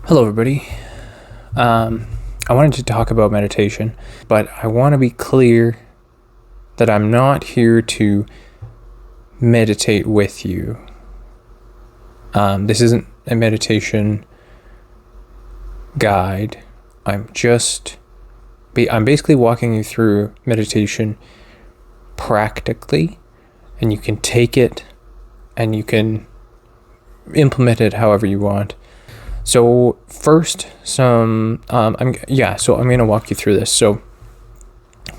Hello, everybody. I wanted to talk about meditation, but I want to be clear that I'm not here to meditate with you. This isn't a meditation guide. I'm basically walking you through meditation practically, and you can take it and you can implement it however you want. So first, I'm going to walk you through this. So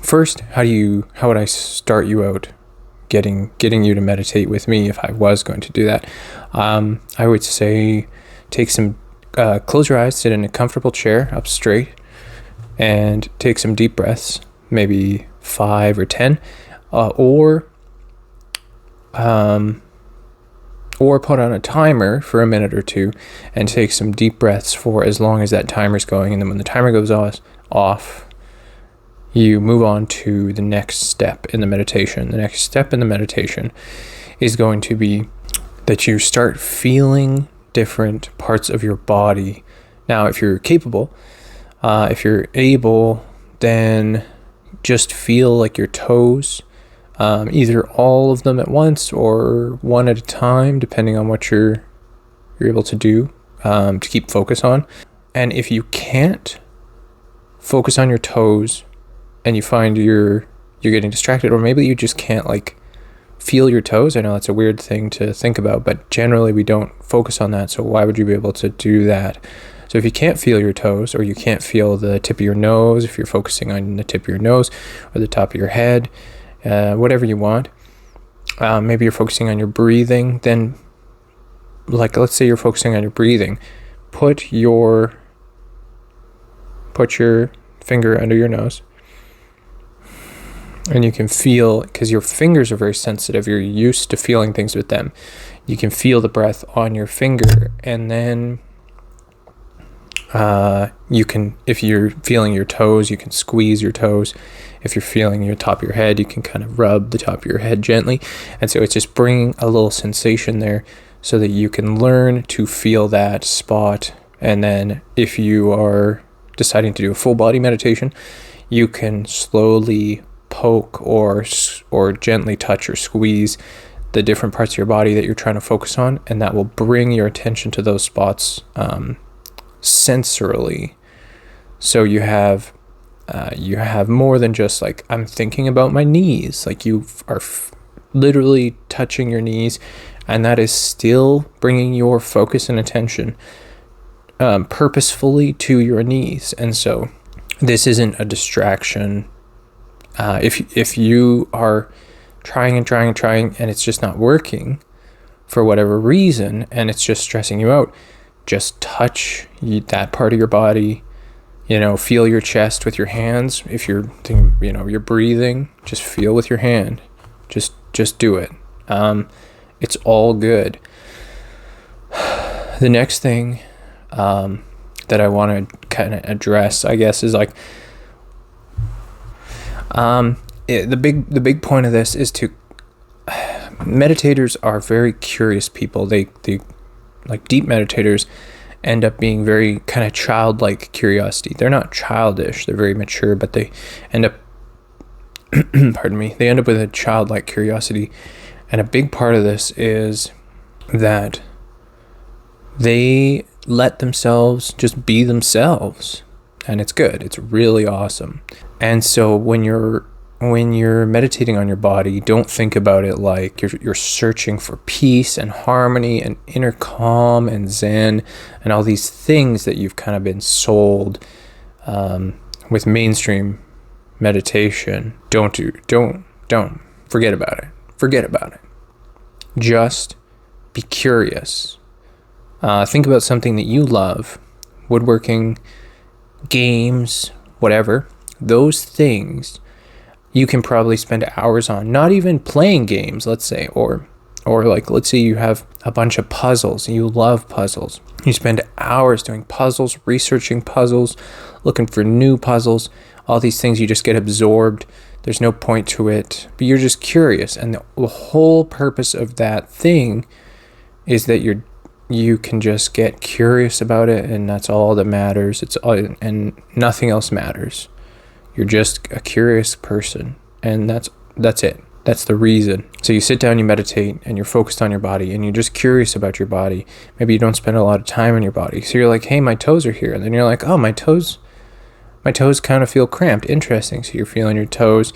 first, how would I start you out getting you to meditate with me if I was going to do that? I would say close your eyes, sit in a comfortable chair up straight, and take some deep breaths, maybe 5 or 10, or put on a timer for a minute or two and take some deep breaths for as long as that timer's going. And then when the timer goes off, you move on to the next step in the meditation. The next step in the meditation is going to be that you start feeling different parts of your body. Now, if you're capable, if you're able, then just feel like your toes, either all of them at once or one at a time, depending on what you're able to do to keep focus on. And if you can't focus on your toes and you find you're getting distracted, or maybe you just can't feel your toes. I know that's a weird thing to think about, but generally we don't focus on that. So why would you be able to do that? So if you can't feel your toes, or you can't feel the tip of your nose, if you're focusing on the tip of your nose or the top of your head, whatever you want. Maybe you're focusing on your breathing. Then, let's say you're focusing on your breathing. Put your finger under your nose, and you can feel, because your fingers are very sensitive. You're used to feeling things with them. You can feel the breath on your finger, and then you can, if you're feeling your toes, you can squeeze your toes. If you're feeling your top of your head, you can kind of rub the top of your head gently. And so it's just bringing a little sensation there so that you can learn to feel that spot. And then if you are deciding to do a full body meditation, you can slowly poke or gently touch or squeeze the different parts of your body that you're trying to focus on. And that will bring your attention to those spots sensorily. So you have more than just I'm thinking about my knees. You are literally touching your knees, and that is still bringing your focus and attention purposefully to your knees. And so this isn't a distraction. If you are trying and it's just not working for whatever reason, and it's just stressing you out, just touch that part of your body. Feel your chest with your hands. If you're thinking, you're breathing, just feel with your hand. Just do it. It's all good. The next thing that I want to kind of address, I guess, is the big point of this is meditators are very curious people. They deep meditators end up being very kind of childlike curiosity. They're not childish, they're very mature, but they end up they end up with a childlike curiosity. And a big part of this is that they let themselves just be themselves, and it's good. It's really awesome. And so when you're meditating on your body, don't think about it like you're searching for peace and harmony and inner calm and zen and all these things that you've kind of been sold with mainstream meditation. Don't forget about it. Just be curious. Think about something that you love, woodworking, games, whatever. Those things you can probably spend hours on, not even playing games, let's say, or let's say you have a bunch of puzzles and you love puzzles. You spend hours doing puzzles, researching puzzles, looking for new puzzles, all these things. You just get absorbed. There's no point to it, but you're just curious. And the whole purpose of that thing is that you can just get curious about it, and that's all that matters. It's all, and nothing else matters. You're just a curious person, and that's it. That's the reason. So you sit down, you meditate, and you're focused on your body, and you're just curious about your body. Maybe you don't spend a lot of time on your body. So you're like, hey, my toes are here. And then you're like, oh, my toes kind of feel cramped. Interesting. So you're feeling your toes.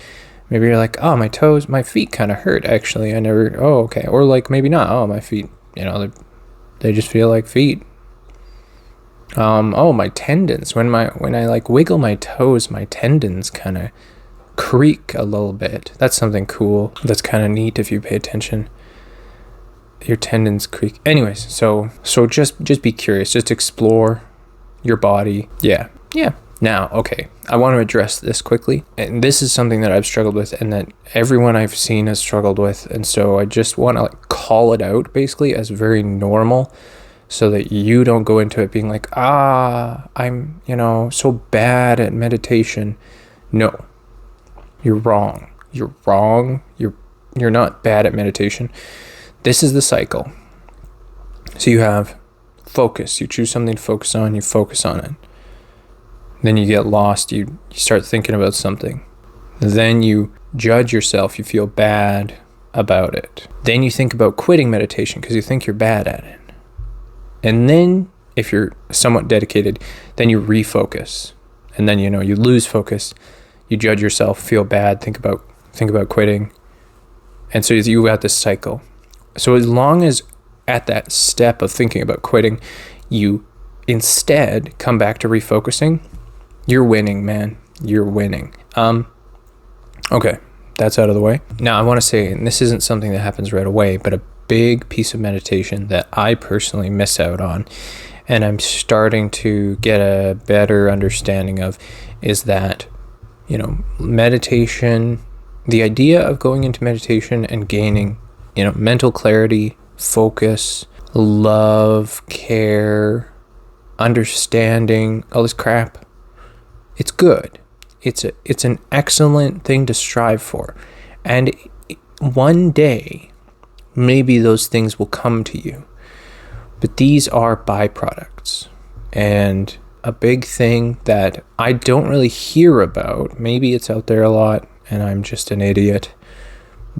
Maybe you're like, oh, my feet kind of hurt, actually. Oh, okay. Or like, maybe not. Oh, my feet, they just feel like feet. Oh, my tendons. When I like wiggle my toes, my tendons kind of creak a little bit. That's something cool. That's kind of neat if you pay attention. Your tendons creak. Anyways, so just be curious. Just explore your body. Yeah. Now, okay, I want to address this quickly. And this is something that I've struggled with and that everyone I've seen has struggled with. And so I just want to call it out basically as very normal so that you don't go into it being like, I'm, so bad at meditation. No, you're wrong. You're wrong. You're not bad at meditation. This is the cycle. So you have focus. You choose something to focus on. You focus on it. Then you get lost. You start thinking about something. Then you judge yourself. You feel bad about it. Then you think about quitting meditation because you think you're bad at it. And then if you're somewhat dedicated, then you refocus. And then, you lose focus. You judge yourself, feel bad, think about quitting. And so you got this cycle. So as long as at that step of thinking about quitting, you instead come back to refocusing, you're winning, man. You're winning. Okay, that's out of the way. Now I want to say, and this isn't something that happens right away, but a big piece of meditation that I personally miss out on, and I'm starting to get a better understanding of, is that, meditation, the idea of going into meditation and gaining, mental clarity, focus, love, care, understanding, all this crap, it's good. It's an excellent thing to strive for. And one day, maybe those things will come to you. But these are byproducts. And a big thing that I don't really hear about, maybe it's out there a lot and I'm just an idiot,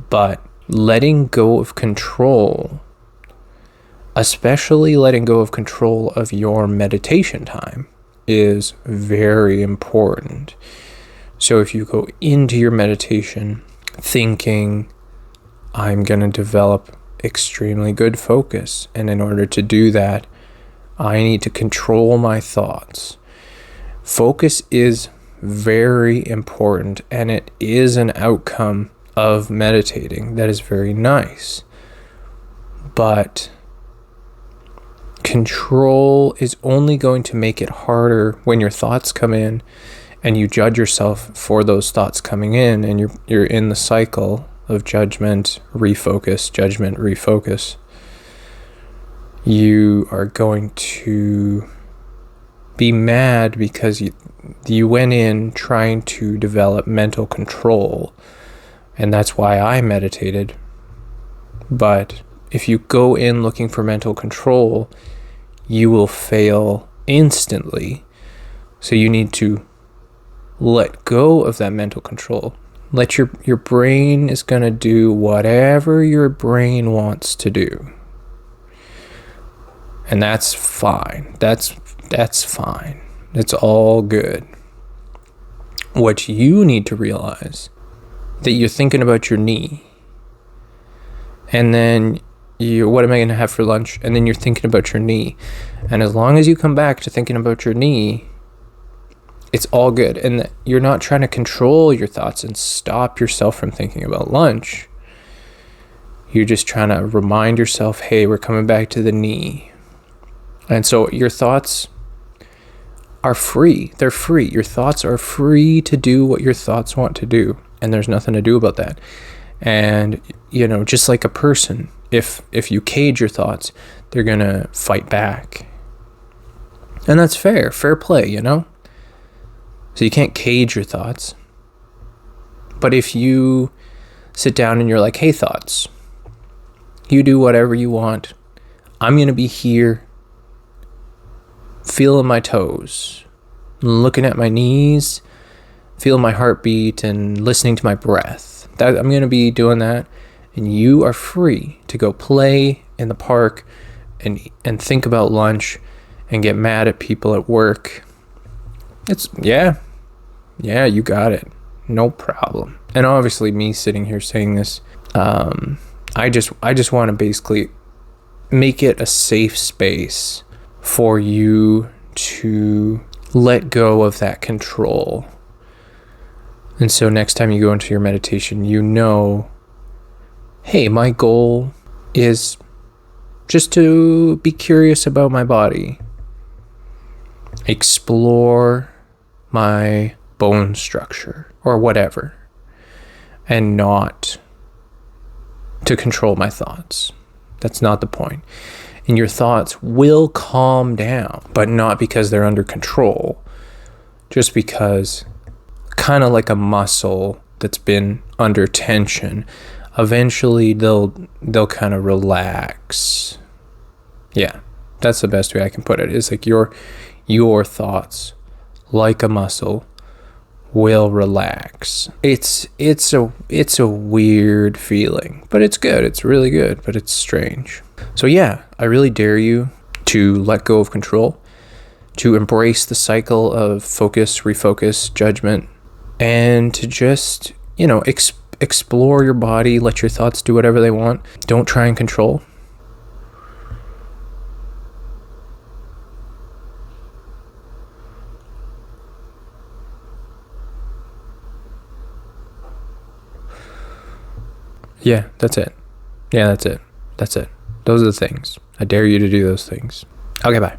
but letting go of control, especially letting go of control of your meditation time, is very important. So if you go into your meditation thinking, I'm going to develop extremely good focus, and in order to do that, I need to control my thoughts. Focus is very important, and it is an outcome of meditating that is very nice. But control is only going to make it harder when your thoughts come in and you judge yourself for those thoughts coming in, and you're in the cycle of judgment, refocus. You are going to be mad because you went in trying to develop mental control, and that's why I meditated. But if you go in looking for mental control, you will fail instantly. So you need to let go of that mental control. Let your brain is going to do whatever your brain wants to do. And that's fine. That's fine. It's all good. What you need to realize, that you're thinking about your knee, and then what am I going to have for lunch? And then you're thinking about your knee. And as long as you come back to thinking about your knee, it's all good. And you're not trying to control your thoughts and stop yourself from thinking about lunch. You're just trying to remind yourself, hey, we're coming back to the knee. And so your thoughts are free. They're free. Your thoughts are free to do what your thoughts want to do. And there's nothing to do about that. And, just like a person, if you cage your thoughts, they're going to fight back. And that's fair play, So you can't cage your thoughts. But if you sit down and you're like, hey, thoughts, you do whatever you want. I'm going to be here feeling my toes, looking at my knees, feeling my heartbeat, and listening to my breath. I'm going to be doing that, and you are free to go play in the park and think about lunch and get mad at people at work. Yeah, you got it. No problem. And obviously me sitting here saying this, I just want to basically make it a safe space for you to let go of that control. And so next time you go into your meditation, you know, hey, my goal is just to be curious about my body, explore my bone structure or whatever, and not to control my thoughts. That's not the point. And your thoughts will calm down, but not because they're under control, just because, kind of like a muscle that's been under tension, eventually they'll kind of relax. Yeah, that's the best way I can put it. It's like your thoughts, like a muscle, will relax. It's a weird feeling, but it's good. It's really good, but it's strange. So yeah, I really dare you to let go of control, to embrace the cycle of focus, refocus, judgment, and to just, explore your body, let your thoughts do whatever they want. Don't try and control. Yeah, that's it. That's it. Those are the things. I dare you to do those things. Okay, bye.